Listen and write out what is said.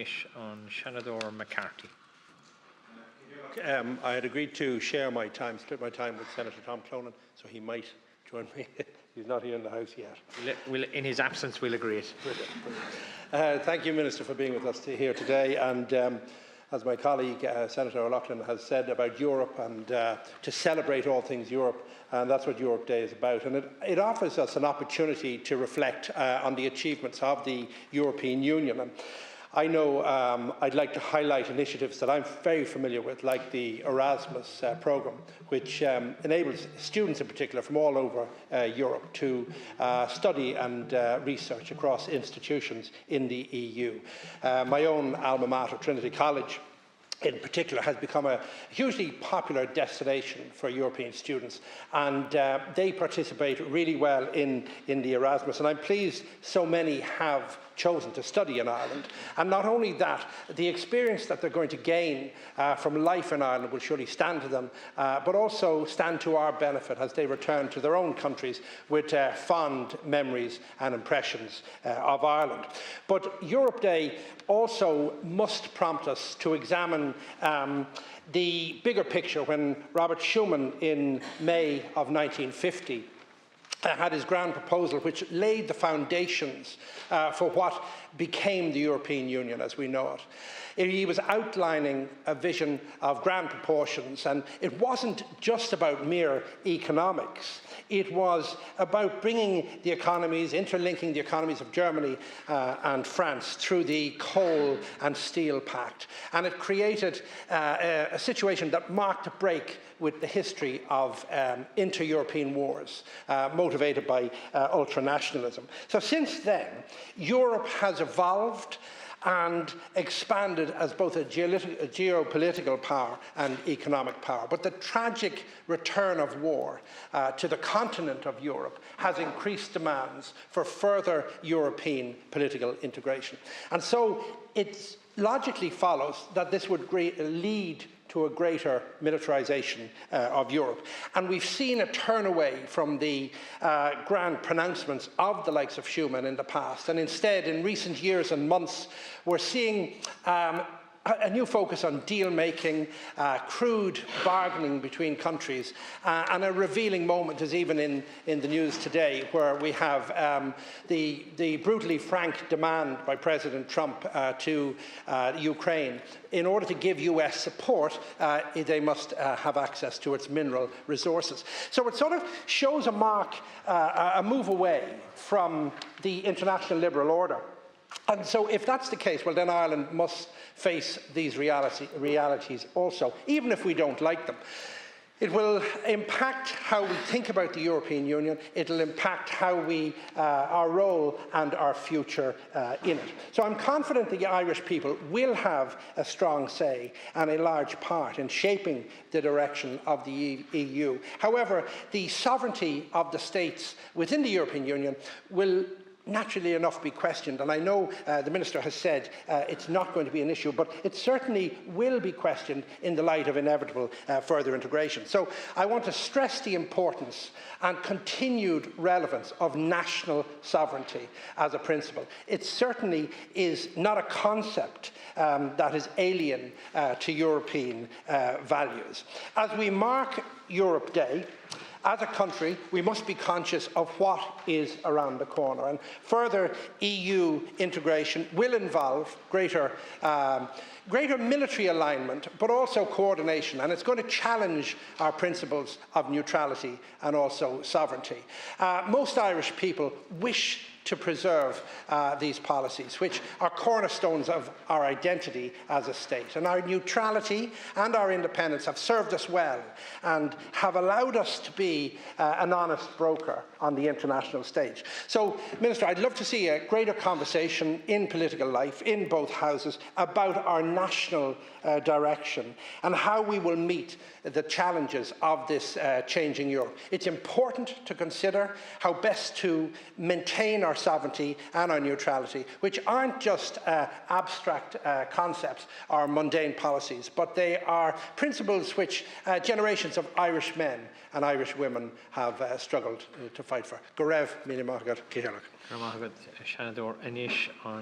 Inish on Seanad McCarthy. I had agreed to share my time, split my time with Senator Tom Clonan, so he might join me. He's not here in the House yet. In his absence, we'll agree it. Thank you, Minister, for being with us here today. And as my colleague, Senator O'Loughlin, has said about Europe and to celebrate all things Europe, and that's what Europe Day is about. And it offers us an opportunity to reflect on the achievements of the European Union. And I know I'd like to highlight initiatives that I'm very familiar with, like the Erasmus programme, which enables students in particular from all over Europe to study and research across institutions in the EU. My own alma mater, Trinity College, in particular, has become a hugely popular destination for European students, and they participate really well in the Erasmus, and I'm pleased so many have chosen to study in Ireland. And not only that, the experience that they're going to gain from life in Ireland will surely stand to them, but also stand to our benefit as they return to their own countries with fond memories and impressions of Ireland. But Europe Day also must prompt us to examine the bigger picture. When Robert Schuman in May of 1950 had his grand proposal, which laid the foundations for what became the European Union as we know it. He was outlining a vision of grand proportions, and it wasn't just about mere economics. It was about bringing the economies, interlinking the economies of Germany and France through the Coal and Steel Pact. And it created a situation that marked a break with the history of inter-European wars motivated by ultranationalism. So since then, Europe has evolved and expanded as both a geopolitical power and economic power. But the tragic return of war to the continent of Europe has increased demands for further European political integration. And so it logically follows that this would lead to a greater militarisation of Europe. And we've seen a turn away from the grand pronouncements of the likes of Schuman in the past. And instead, in recent years and months, we're seeing a new focus on deal-making, crude bargaining between countries, and a revealing moment is even in the news today, where we have the brutally frank demand by President Trump to Ukraine. In order to give US support, they must have access to its mineral resources. So it sort of shows a move away from the international liberal order. And so if that's the case, well, then Ireland must face these realities also, even if we don't like them. It will impact how we think about the European Union. It will impact how our role and our future in it. So I'm confident the Irish people will have a strong say and a large part in shaping the direction of the EU. However, the sovereignty of the states within the European Union will naturally enough be questioned, and I know the Minister has said it's not going to be an issue, but it certainly will be questioned in the light of inevitable further integration. So I want to stress the importance and continued relevance of national sovereignty as a principle. It certainly is not a concept that is alien to European values. As we mark Europe Day, as a country, we must be conscious of what is around the corner, and further EU integration will involve greater military alignment, but also coordination, and it's going to challenge our principles of neutrality and also sovereignty. Most Irish people wish to preserve these policies, which are cornerstones of our identity as a state. And our neutrality and our independence have served us well and have allowed us to be an honest broker on the international stage. So, Minister, I'd love to see a greater conversation in political life, in both houses, about our national direction and how we will meet the challenges of this changing Europe. It's important to consider how best to maintain our sovereignty and our neutrality, which aren't just abstract concepts or mundane policies, but they are principles which generations of Irish men and Irish women have struggled to fight for. Go raibh, míle maith agat, Ciallaigh. Seanad Inish on